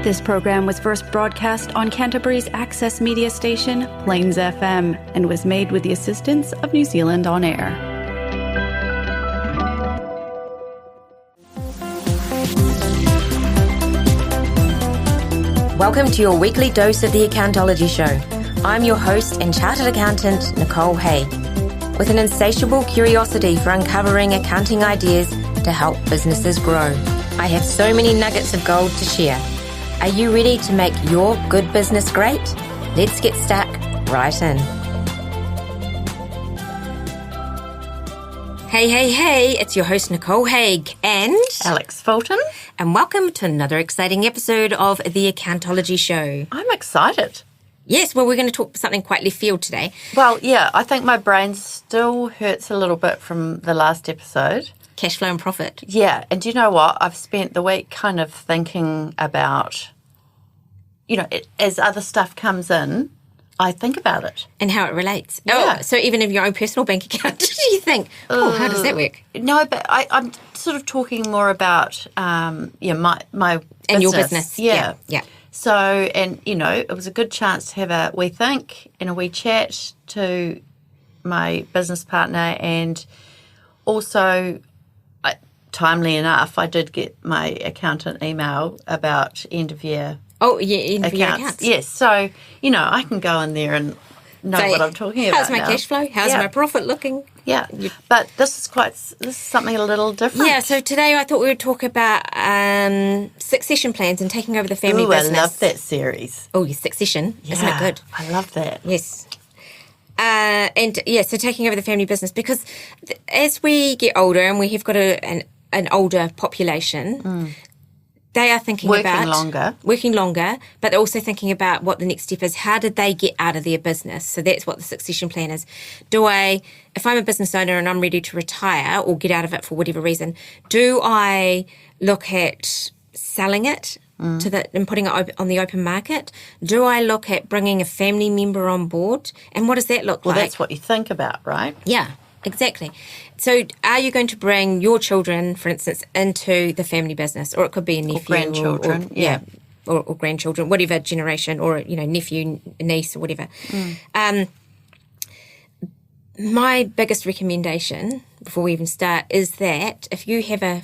This program was first broadcast on Canterbury's access media station, Plains FM, and was made with the assistance of New Zealand On Air. Welcome to your weekly dose of the Accountology Show. I'm your host and chartered accountant, Nicole Haig, with an insatiable curiosity for uncovering accounting ideas to help businesses grow. I have so many nuggets of gold to share. Are you ready to make your good business great? Let's get stuck right in. Hey, it's your host Nicole Haig and Alex Fulton. And welcome to another exciting episode of the Accountology Show. I'm excited. Yes, well, we're going to talk something quite left field today. Well, yeah, I think my brain still hurts a little bit from the last episode. Cashflow and profit. Yeah, and do you know what? I've spent the week kind of thinking about, as other stuff comes in, I think about it. And how it relates. Yeah. Oh, so even in your own personal bank account, you think, how does that work? No, but I'm sort of talking more about, my business. And your business. Yeah. So, and, it was a good chance to have a wee think and a wee chat to my business partner, and also, timely enough, I did get my accountant email about end of year. Oh, yeah, end of year accounts. Yes, so, I can go in there and know what I'm talking about. How's my cash flow? How's my profit looking? Yeah, but this is something a little different. Yeah, so today I thought we would talk about succession plans and taking over the family business. I love that series. Oh, yes, Succession. Yeah, isn't it good? I love that. Yes. So taking over the family business, because as we get older and we have got an older population, they are thinking about working longer, but they're also thinking about what the next step is. How did they get out of their business? So that's what the succession plan is. If I'm a business owner and I'm ready to retire or get out of it for whatever reason, do I look at selling it and putting it on the open market? Do I look at bringing a family member on board? And what does that look like? Well, that's what you think about, right? Yeah. Exactly. So are you going to bring your children, for instance, into the family business? Or it could be a nephew. Or grandchildren, or grandchildren, whatever generation, or, nephew, niece, or whatever. My biggest recommendation, before we even start, is that if you have a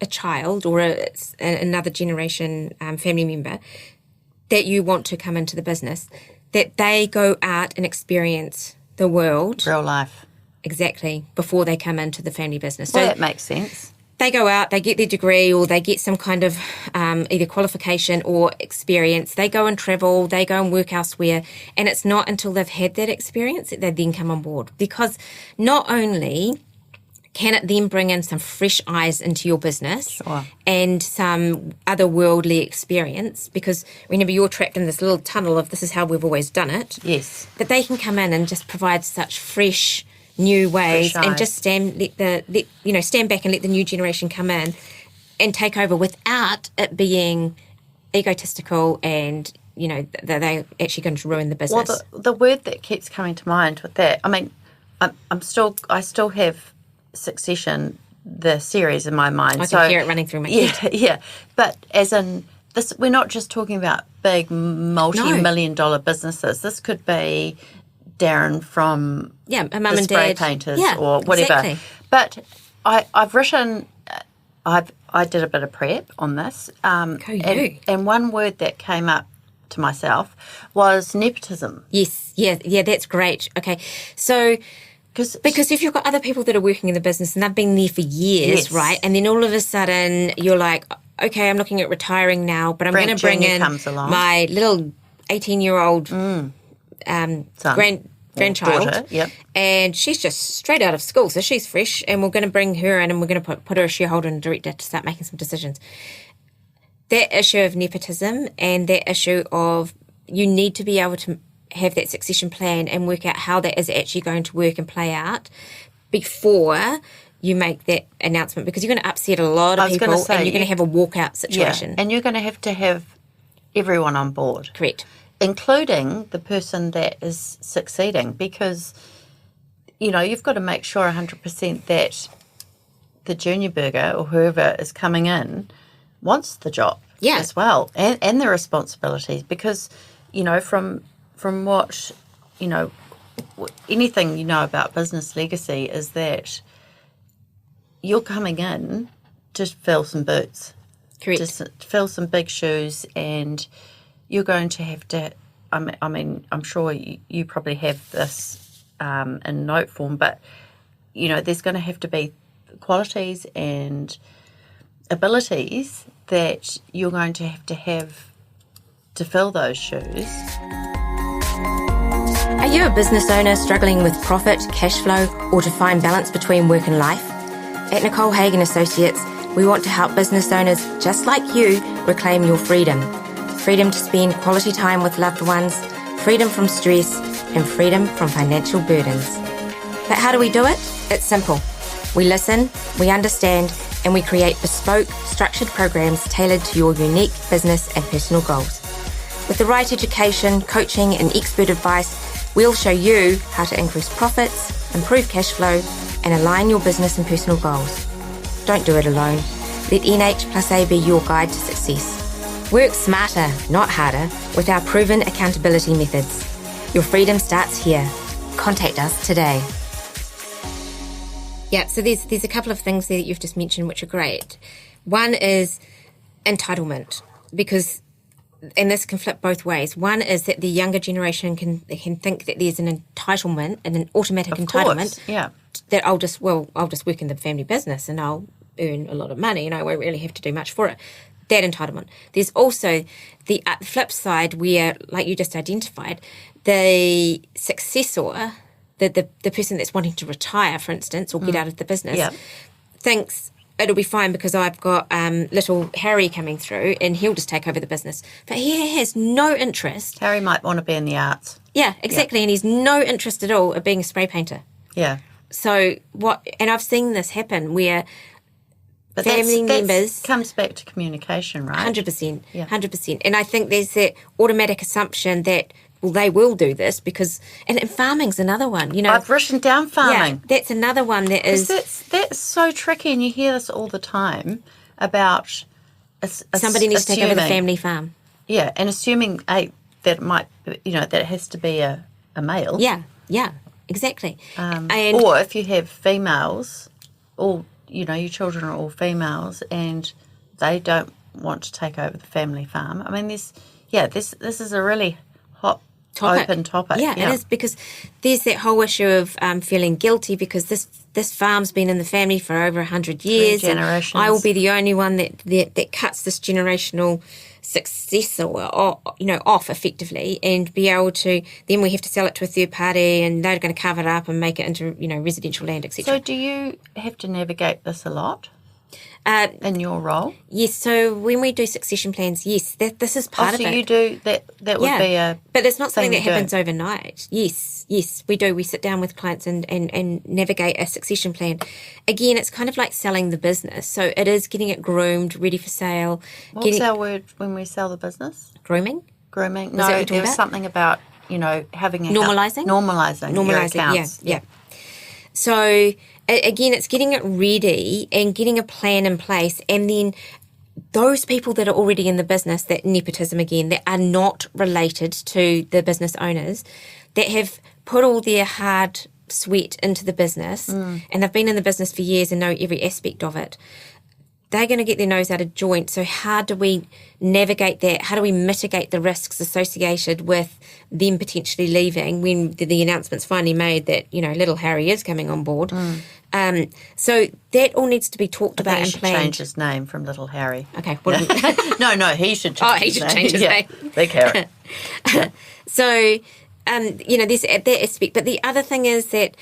child or another generation family member that you want to come into the business, that they go out and experience the world. Real life. Exactly, before they come into the family business. Well, so that makes sense. They go out, they get their degree, or they get some kind of either qualification or experience. They go and travel, they go and work elsewhere, and it's not until they've had that experience that they then come on board. Because not only can it then bring in some fresh eyes into your business and some otherworldly experience, because remember, you're trapped in this little tunnel of this is how we've always done it. Yes. But they can come in and just provide such fresh new ways and just stand back and let the new generation come in and take over without it being egotistical and they're actually going to ruin the business. Well, the word that keeps coming to mind with that, I mean, I still have Succession, the series, in my mind. I can hear it running through my head. Yeah, but as in this, we're not just talking about big multi-million-dollar businesses. This could be Darren from a mum the and spray dad painters or whatever. Exactly. But I've written, I did a bit of prep on this, and one word that came up to myself was nepotism. Yes, yeah, that's great. Okay, so because if you've got other people that are working in the business and they've been there for years, right, and then all of a sudden you're like, okay, I'm looking at retiring now, but I'm going to bring in my little 18-year-old grandchild, daughter, and she's just straight out of school, so she's fresh, and we're going to bring her in and we're going to put her a shareholder and director to start making some decisions. That issue of nepotism and that issue of you need to be able to have that succession plan and work out how that is actually going to work and play out before you make that announcement, because you're going to upset a lot of people and you're going to have a walkout situation. And you're going to have everyone on board. Correct. Including the person that is succeeding, because, you've got to make sure 100% that the junior burger or whoever is coming in wants the job. as well, and the responsibilities, because, from what, anything about business legacy is that you're coming in to fill some boots. Correct. To fill some big shoes, and you're going to have to, I'm sure you probably have this in note form, but, there's going to have to be qualities and abilities that you're going to have to fill those shoes. Are you a business owner struggling with profit, cash flow, or to find balance between work and life? At Nicole Hagan Associates, we want to help business owners just like you reclaim your freedom. Freedom to spend quality time with loved ones, freedom from stress, and freedom from financial burdens. But how do we do it? It's simple. We listen, we understand, and we create bespoke, structured programs tailored to your unique business and personal goals. With the right education, coaching, and expert advice, we'll show you how to increase profits, improve cash flow, and align your business and personal goals. Don't do it alone. Let NH+A be your guide to success. Work smarter, not harder, with our proven accountability methods. Your freedom starts here. Contact us today. Yeah, so there's a couple of things there that you've just mentioned which are great. One is entitlement, because, and this can flip both ways. One is that the younger generation can think that there's an entitlement, an automatic entitlement. Yeah. That I'll just work in the family business and I'll earn a lot of money and I won't really have to do much for it. That entitlement. There's also the flip side where, like you just identified, the successor, the person that's wanting to retire, for instance, or get out of the business, thinks it'll be fine because I've got little Harry coming through and he'll just take over the business. But he has no interest. Harry might want to be in the arts. Yeah, exactly. Yeah. And he's no interest at all of being a spray painter. Yeah. So and I've seen this happen where family members... comes back to communication, right? 100%. Yeah. 100%. And I think there's that automatic assumption that, well, they will do this because... And farming's another one, I've written down farming. Yeah, that's another one that is... That's so tricky, and you hear this all the time about... somebody needs to take over the family farm. Yeah, and assuming, that it might, that it has to be a male. Yeah, exactly. Or if you have females, all... your children are all females and they don't want to take over the family farm. I mean, this is a really hot, open topic. Yeah, it is, because there's that whole issue of feeling guilty because this farm's been in the family for over 100 years. 3 generations. And I will be the only one that cuts this generational successor off effectively, and be able to, then we have to sell it to a third party and they're going to carve it up and make it into residential land, etc. So do you have to navigate this a lot in your role? Yes, so when we do succession plans, yes, this is part of it. So you do that would be a... But it's not something that happens overnight. Yes, we do. We sit down with clients and navigate a succession plan. Again, it's kind of like selling the business. So it is getting it groomed, ready for sale. What's our word when we sell the business? Grooming? No, there was something about, having a... Normalising? Normalising your accounts. Yeah. So... Again, it's getting it ready and getting a plan in place, and then those people that are already in the business, that nepotism again, that are not related to the business owners, that have put all their hard sweat into the business and they've been in the business for years and know every aspect of it, they're going to get their nose out of joint. So how do we navigate that? How do we mitigate the risks associated with them potentially leaving when the announcement's finally made that, little Harry is coming on board? So that all needs to be talked about and planned. Change his name from Little Harry. Okay. No, he should change change his name. Big Harry. So, there's that aspect. But the other thing is that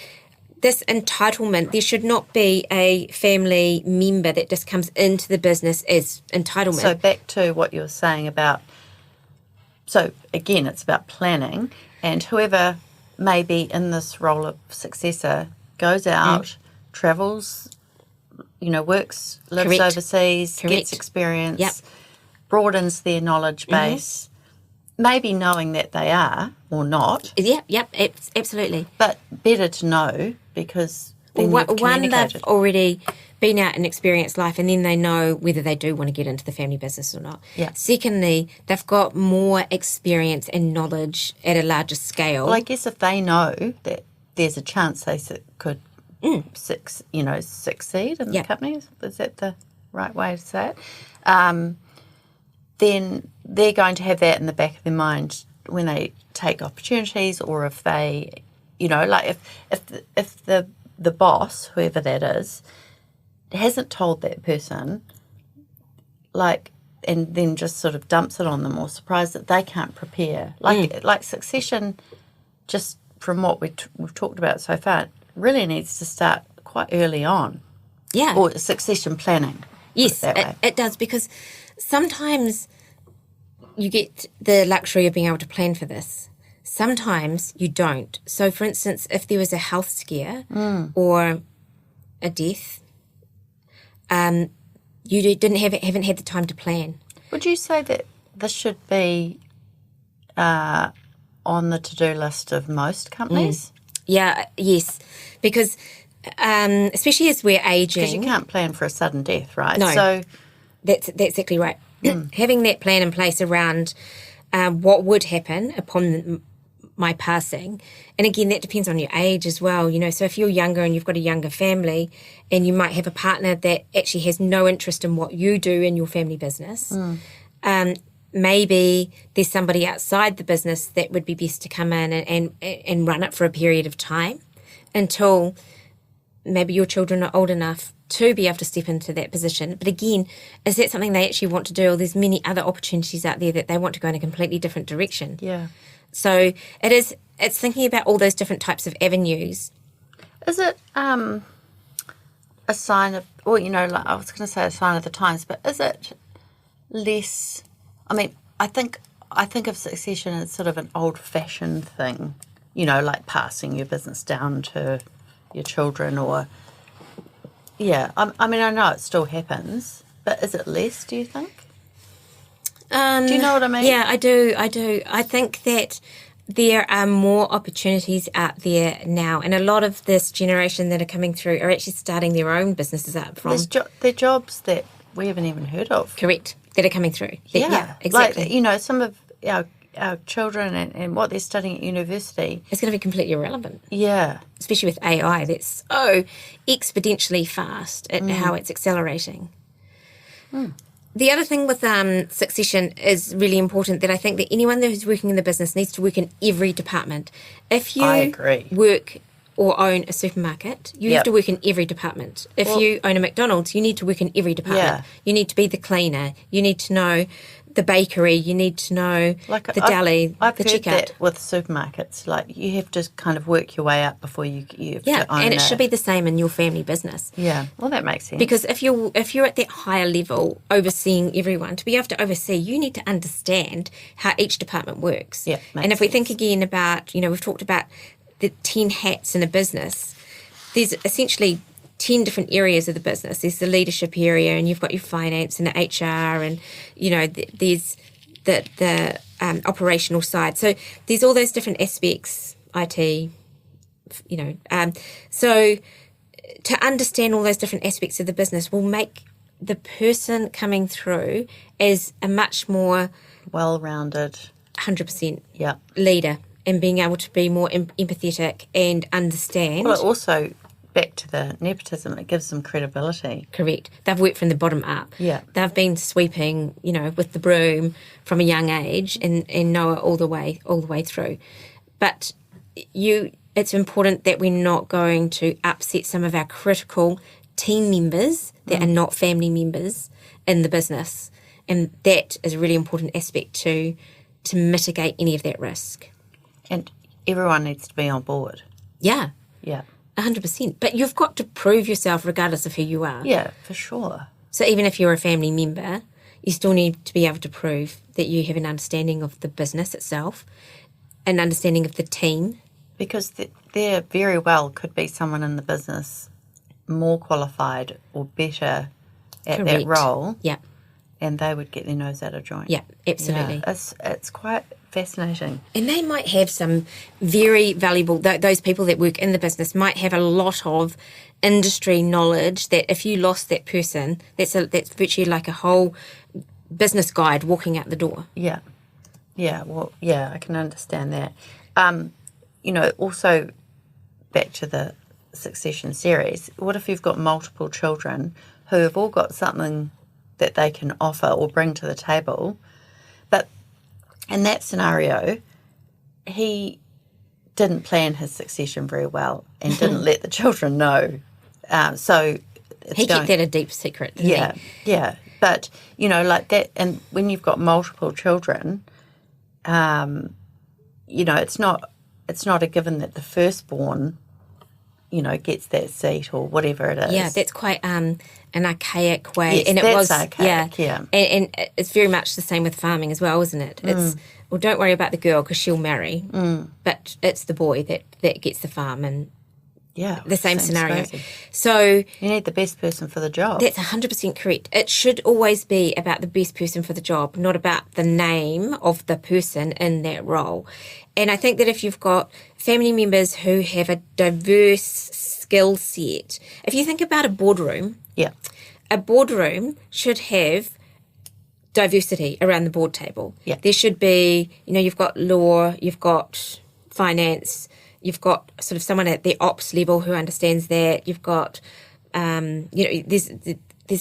this entitlement, there should not be a family member that just comes into the business as entitlement. So back to what you were saying about, so again, it's about planning, and whoever may be in this role of successor goes out, travels, works, lives Correct. Overseas, Correct. gets experience, Yep. broadens their knowledge base, maybe knowing that they are or not. Yeah, absolutely. But better to know, because One, they've already been out and experienced life, and then they know whether they do want to get into the family business or not. Yeah. Secondly, they've got more experience and knowledge at a larger scale. Well, I guess if they know that there's a chance they could succeed in the company, is that the right way to say it? Then they're going to have that in the back of their mind when they take opportunities, or if they, like if the boss, whoever that is, hasn't told that person, like, and then just sort of dumps it on them, or surprised that they can't prepare. Like Succession, just from what we've talked about so far, really needs to start quite early on. Yeah. Or succession planning. Yes, it does, because sometimes you get the luxury of being able to plan for this. Sometimes you don't. So, for instance, if there was a health scare or a death, you haven't had the time to plan. Would you say that this should be on the to-do list of most companies? Yes, because especially as we're aging, because you can't plan for a sudden death, right? No, so that's exactly right. Having that plan in place around what would happen upon my passing, and again, that depends on your age as well. So if you're younger and you've got a younger family, and you might have a partner that actually has no interest in what you do in your family business, maybe there's somebody outside the business that would be best to come in and run it for a period of time until maybe your children are old enough to be able to step into that position. But again, is that something they actually want to do? Or there's many other opportunities out there that they want to go in a completely different direction. Yeah. So it's thinking about all those different types of avenues. Is it a sign of, like I was going to say a sign of the times, but is it less, I think of succession as sort of an old-fashioned thing, like passing your business down to your children, or, I know it still happens, but is it less, do you think? Do you know what I mean? Yeah, I do. I think that there are more opportunities out there now, and a lot of this generation that are coming through are actually starting their own businesses up from. They're jobs that we haven't even heard of. Correct. That are coming through. Yeah, exactly. Like, some of our children and what they're studying at university. It's going to be completely irrelevant. Yeah. Especially with AI, that's so exponentially fast at how it's accelerating. The other thing with succession is really important, that I think that anyone who's working in the business needs to work in every department. If you work or own a supermarket, you have to work in every department. If you own a McDonald's, you need to work in every department. Yeah. You need to be the cleaner. You need to know the bakery. You need to know the deli, I've the heard checkout. That with supermarkets, like you have to kind of work your way up before you have to own and it should be the same in your family business. Yeah, well, that makes sense. Because if you're at that higher level, overseeing everyone, to be able to oversee, you need to understand how each department works. Yeah, and if we think again about, we've talked about the 10 hats in a business, there's essentially 10 different areas of the business. There's the leadership area, and you've got your finance and the HR, and there's the operational side. So there's all those different aspects, IT, so to understand all those different aspects of the business will make the person coming through as a much more well-rounded 100% leader, and being able to be more empathetic and understand. Well, also, back to the nepotism, it gives them credibility. Correct. They've worked from the bottom up. Yeah. They've been sweeping, with the broom from a young age and know it all the way through. But it's important that we're not going to upset some of our critical team members that are not family members in the business. And that is a really important aspect to mitigate any of that risk. And everyone needs to be on board. Yeah. Yeah. 100%. But you've got to prove yourself regardless of who you are. Yeah, for sure. So even if you're a family member, you still need to be able to prove that you have an understanding of the business itself, an understanding of the team. Because there very well could be someone in the business more qualified or better at that role. Yeah. And they would get their nose out of joint. Yeah, absolutely. Yeah, it's quite fascinating. And they might have some very valuable, those people that work in the business might have a lot of industry knowledge that if you lost that person, that's virtually like a whole business guide walking out the door. Yeah. Yeah, well, yeah, I can understand that. Also back to the Succession series, what if you've got multiple children who have all got something that they can offer or bring to the table, but in that scenario, he didn't plan his succession very well and didn't let the children know. So he kept that a deep secret, didn't he? Yeah. But, like that, and when you've got multiple children, it's not a given that the firstborn, gets that seat or whatever it is. Yeah, that's quite an archaic way. Yes, and it that's was archaic, yeah. And it's very much the same with farming as well, isn't it? It's well, don't worry about the girl because she'll marry, but it's the boy that gets the farm, and the same scenario. Crazy. So you need the best person for the job. That's 100% correct. It should always be about the best person for the job, not about the name of the person in that role. And I think that if you've got family members who have a diverse skill set, if you think about a boardroom, a boardroom should have diversity around the board table. Yeah. There should be, you've got law, you've got finance, you've got sort of someone at the ops level who understands that. You've got, there's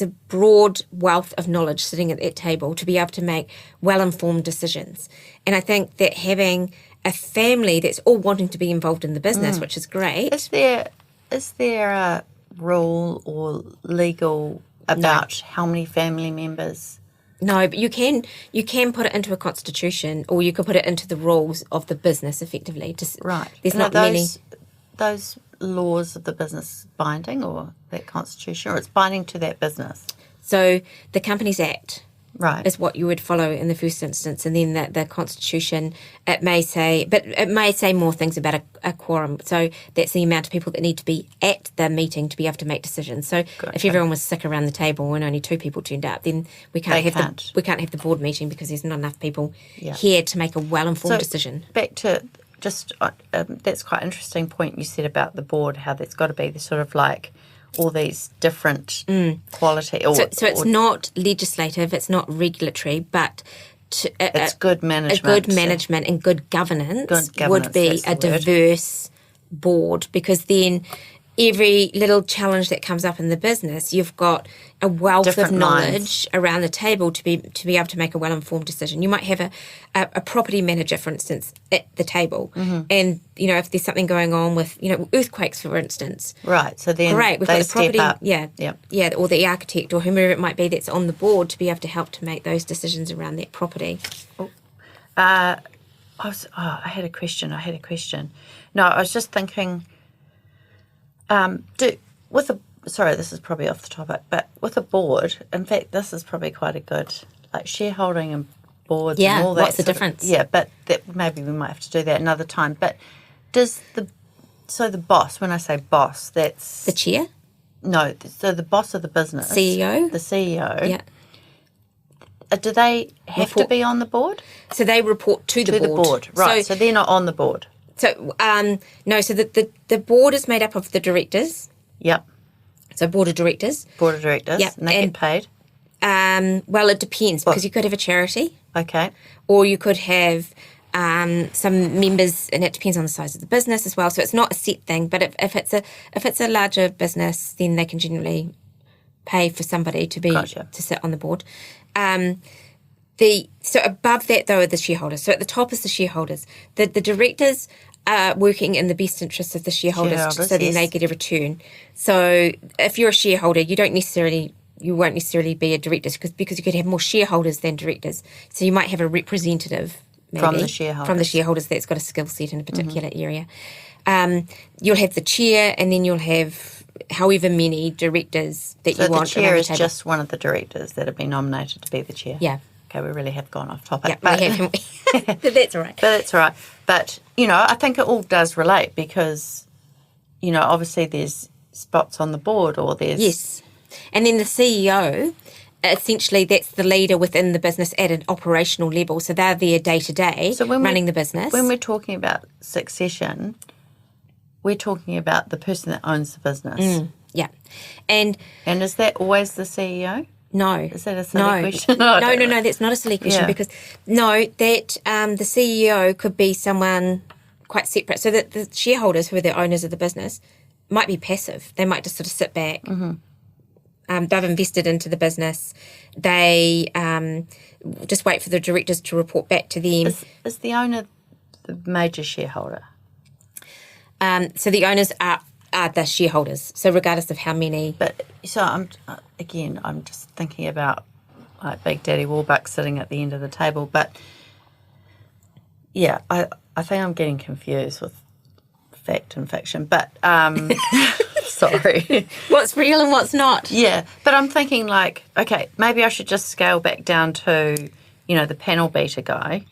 a broad wealth of knowledge sitting at that table to be able to make well-informed decisions. And I think that having a family that's all wanting to be involved in the business, which is great. Is there a rule or legal about how many family members? No, but you can put it into a constitution, or you could put it into the rules of the business effectively. Right. There's not many. Those laws of the business binding, or that constitution, or it's binding to that business? So the Companies Act is what you would follow in the first instance, and then the constitution, it may say more things about a quorum. So that's the amount of people that need to be at the meeting to be able to make decisions. So if everyone was sick around the table and only 2 people turned up, then we can't have the board meeting because there's not enough people here to make a well-informed decision. Back to just that's quite an interesting point you said about the board, how there's got to be the sort of like all these different quality. So it's not legislative, it's not regulatory, but it's good management. A good management and good governance would be a diverse board, because then every little challenge that comes up in the business, you've got a wealth of knowledge around the table to be able to make a well-informed decision. You might have a property manager, for instance, at the table, and if there's something going on with earthquakes, for instance, right? So then great, we've got the property, up. Or the architect or whomever it might be that's on the board to be able to help to make those decisions around that property. I had a question. No, I was just thinking. Sorry, this is probably off the topic, but with a board, in fact, this is probably quite a good, like shareholding and boards and all that. What's the difference? But maybe we might have to do that another time. But does the boss, when I say boss, that's... The chair? No, so the boss of the business. CEO? The CEO. Yeah. Do they have to be on the board? So they report to the board. Right, so they're not on the board. So, no, so the board is made up of the directors. Yep. So board of directors. Yep. And they get paid? Well, it depends, because you could have a charity. Okay. Or you could have some members, and it depends on the size of the business as well. So it's not a set thing, but if it's a larger business, then they can generally pay for somebody to sit on the board. So above that, though, are the shareholders. So at the top is the shareholders. The directors are working in the best interests of the shareholders so that they get a return. So if you're a shareholder, you won't necessarily be a director because you could have more shareholders than directors. So you might have a representative maybe, from the shareholders that's got a skill set in a particular area. You'll have the chair, and then you'll have however many directors that you want. So the chair is just one of the directors that have been nominated to be the chair? Yeah. Okay, we really have gone off topic. Yeah, we have. But that's all right. But that's all right. But, I think it all does relate because, obviously there's spots on the board or there's... Yes. And then the CEO essentially that's the leader within the business at an operational level. So they're there day to day running the business. When we're talking about succession, we're talking about the person that owns the business. Yeah. And is that always the CEO? No. Is that a silly question? No, that's not a silly question because that the CEO could be someone quite separate. So that the shareholders who are the owners of the business might be passive. They might just sort of sit back. They've invested into the business. They just wait for the directors to report back to them. Is the owner the major shareholder? So the owners are the shareholders. So regardless of how many. But so I'm just thinking about like Big Daddy Warbucks sitting at the end of the table. But yeah, I think I'm getting confused with fact and fiction. But sorry, what's real and what's not? Yeah, but I'm thinking like, okay, maybe I should just scale back down to, the panel beater guy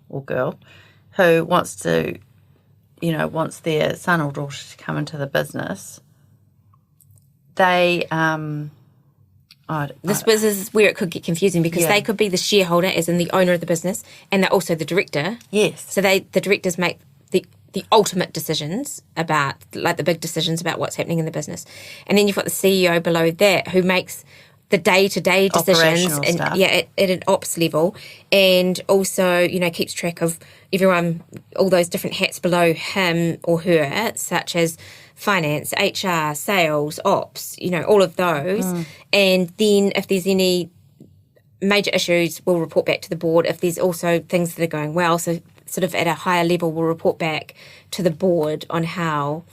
or girl who wants to. Wants their son or daughter to come into the business, they, this is where it could get confusing because they could be the shareholder, as in the owner of the business, and they're also the director. Yes. So the directors make the ultimate decisions about, like the big decisions about what's happening in the business. And then you've got the CEO below that who makes the day-to-day decisions at an ops level, and also keeps track of everyone, all those different hats below him or her, such as finance, HR, sales, ops, all of those. And then if there's any major issues, we'll report back to the board. If there's also things that are going well, so sort of at a higher level, we'll report back to the board on how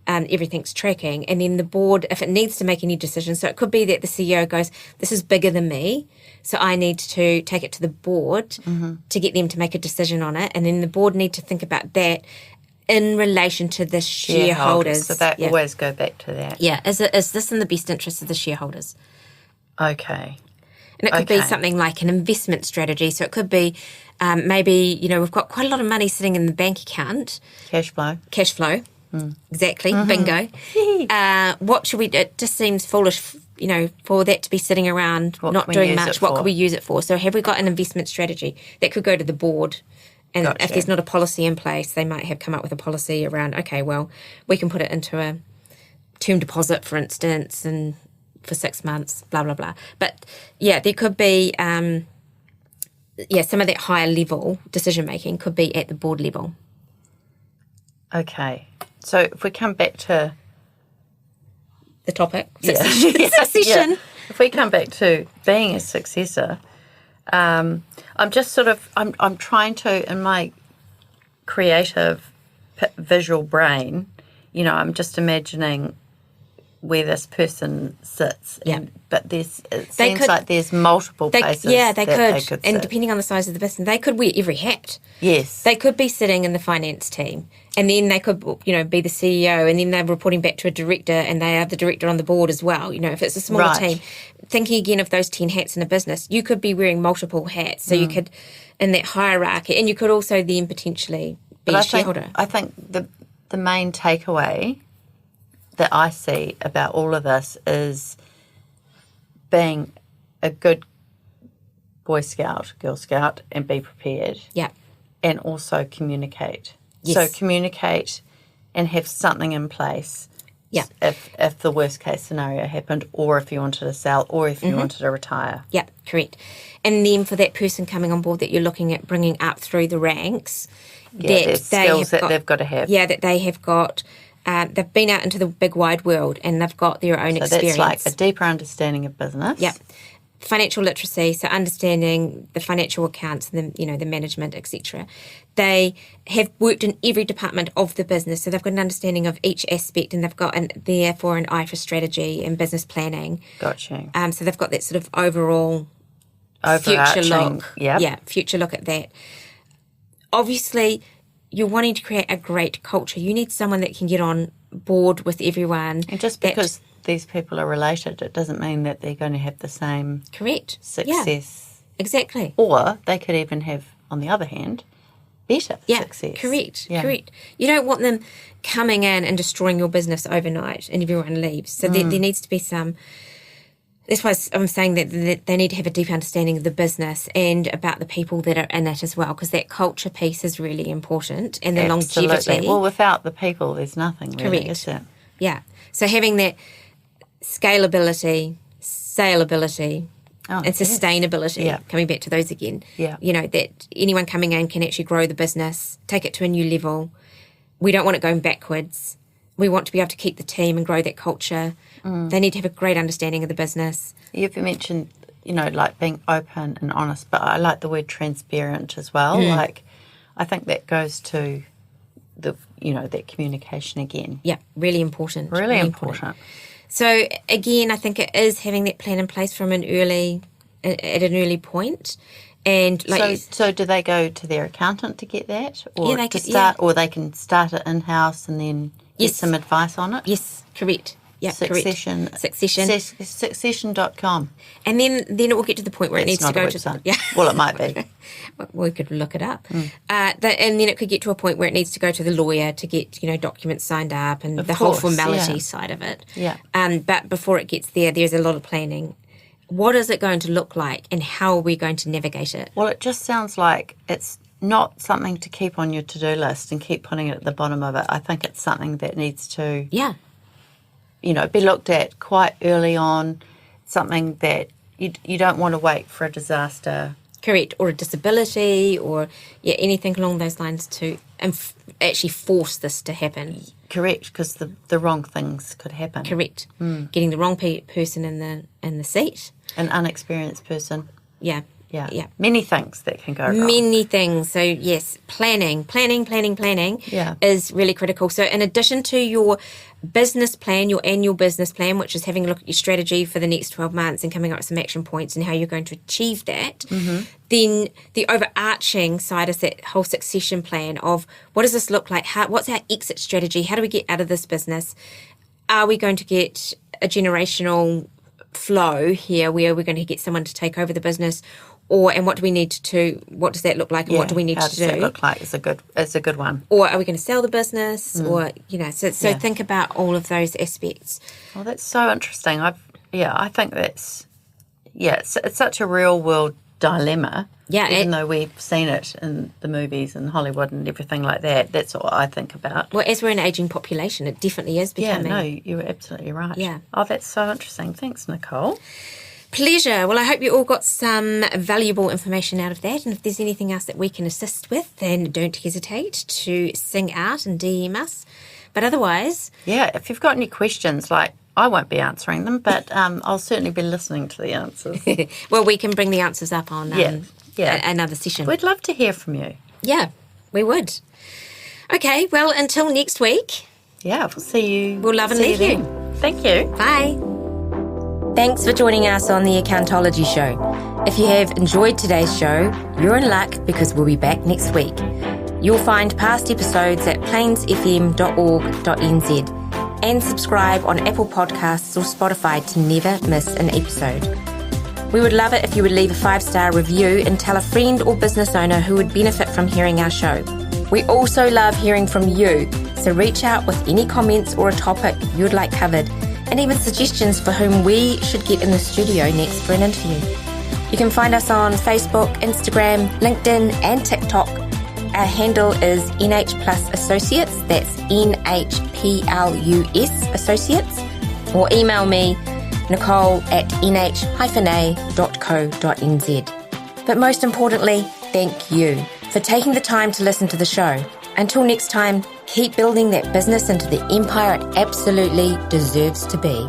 everything's tracking. And then the board, if it needs to make any decisions, so it could be that the CEO goes, this is bigger than me, so I need to take it to the board to get them to make a decision on it. And then the board need to think about that in relation to the shareholders. So that always go back to that. Yeah. Is this in the best interest of the shareholders? Okay. And it could be something like an investment strategy. So it could be maybe, we've got quite a lot of money sitting in the bank account. Cash flow. Exactly. Bingo. What should we do? It just seems foolish, for that to be sitting around not doing much. What could we use it for? So have we got an investment strategy that could go to the board? And if there's not a policy in place, they might have come up with a policy around, okay, well, we can put it into a term deposit, for instance, and for 6 months, blah, blah, blah. But, there could be, some of that higher level decision-making could be at the board level. Okay. So if we come back to the topic, succession. Yeah. If we come back to being a successor, I'm just sort of I'm trying to, in my creative visual brain, I'm just imagining where this person sits. But it seems like there's multiple places. Yeah, they could sit. And depending on the size of the business, they could wear every hat. Yes. They could be sitting in the finance team, and then they could, be the CEO, and then they're reporting back to a director, and they are the director on the board as well. If it's a smaller team. Thinking again of those 10 hats in a business, you could be wearing multiple hats. So you could, in that hierarchy, and you could also then potentially be a shareholder. I think the main takeaway that I see about all of this is being a good Boy Scout, Girl Scout, and be prepared. Yeah. And also communicate. Yes. So communicate and have something in place. Yeah. If the worst case scenario happened, or if you wanted to sell, or if you wanted to retire. Yeah, correct. And then for that person coming on board that you're looking at bringing up through the ranks, there's skills that they've got to have. Yeah, that they have got. They've been out into the big wide world and they've got their own experience. So that's like a deeper understanding of business. Yeah. Financial literacy, so understanding the financial accounts, the management, etc. They have worked in every department of the business, so they've got an understanding of each aspect, and they've got therefore an eye for strategy and business planning. Gotcha. So they've got that sort of overall future look. Yeah, future look at that. Obviously, you're wanting to create a great culture. You need someone that can get on board with everyone. And just because these people are related, it doesn't mean that they're going to have the same success. Yeah, exactly. Or they could even have, on the other hand, better success. Correct. You don't want them coming in and destroying your business overnight and everyone leaves. So there needs to be some That's why I'm saying that they need to have a deep understanding of the business and about the people that are in it as well, because that culture piece is really important, and the longevity. Well, without the people, there's nothing really, correct. Is there? Yeah. So having that scalability, saleability, and sustainability, coming back to those again, that anyone coming in can actually grow the business, take it to a new level. We don't want it going backwards. We want to be able to keep the team and grow that culture. They need to have a great understanding of the business. You've mentioned, like being open and honest, but I like the word transparent as well. Like, I think that goes to that communication again. Yeah, really important. Really important. So again, I think it is having that plan in place from at an early point. And so do they go to their accountant to get that, or or they can start it in house and then get some advice on it? Yes, correct. Yeah, Succession. Succession.com. And then it will get to the point where it needs to go to... Yeah. Well, it might be. We could look it up. And then it could get to a point where it needs to go to the lawyer to get, documents signed up and whole formality side of it. Yeah. But before it gets there, there's a lot of planning. What is it going to look like, and how are we going to navigate it? Well, it just sounds like it's not something to keep on your to-do list and keep putting it at the bottom of it. I think it's something that needs to... Yeah. Be looked at quite early on, something that you don't want to wait for a disaster. Correct, or a disability, or anything along those lines to actually force this to happen. Correct, because the wrong things could happen. Correct, getting the wrong person in the seat, an unexperienced person. Yeah. Many things that can go wrong. Many things. So yes, planning is really critical. So in addition to your business plan, your annual business plan, which is having a look at your strategy for the next 12 months and coming up with some action points and how you're going to achieve that, then the overarching side is that whole succession plan of what does this look like? What's our exit strategy? How do we get out of this business? Are we going to get a generational flow here where we're going to get someone to take over the business? And what do we need to? What does that look like? And what do we need to do? How does that look like? It's a good one. Or are we going to sell the business? Or so think about all of those aspects. Well, that's so interesting. I think that's it's such a real world dilemma. Yeah, even though we've seen it in the movies and Hollywood and everything like that, that's what I think about. Well, as we're an ageing population, it definitely is becoming. Yeah, no, you're absolutely right. Yeah. Oh, that's so interesting. Thanks, Nicole. Pleasure. Well, I hope you all got some valuable information out of that. And if there's anything else that we can assist with, then don't hesitate to sing out and DM us. But otherwise... Yeah, if you've got any questions, I won't be answering them, but I'll certainly be listening to the answers. Well, we can bring the answers up on another session. We'd love to hear from you. Yeah, we would. Okay, well, until next week. Yeah, we'll see you. We'll love and leave you. Thank you. Bye. Thanks for joining us on the Accountology Show. If you have enjoyed today's show, you're in luck because we'll be back next week. You'll find past episodes at plainsfm.org.nz and subscribe on Apple Podcasts or Spotify to never miss an episode. We would love it if you would leave a 5-star review and tell a friend or business owner who would benefit from hearing our show. We also love hearing from you, so reach out with any comments or a topic you'd like covered, and even suggestions for whom we should get in the studio next for an interview. You can find us on Facebook, Instagram, LinkedIn and TikTok. Our handle is NH Plus Associates, that's NHPLUS Associates, or email me, nicole@nh-a.co.nz. But most importantly, thank you for taking the time to listen to the show. Until next time, keep building that business into the empire it absolutely deserves to be.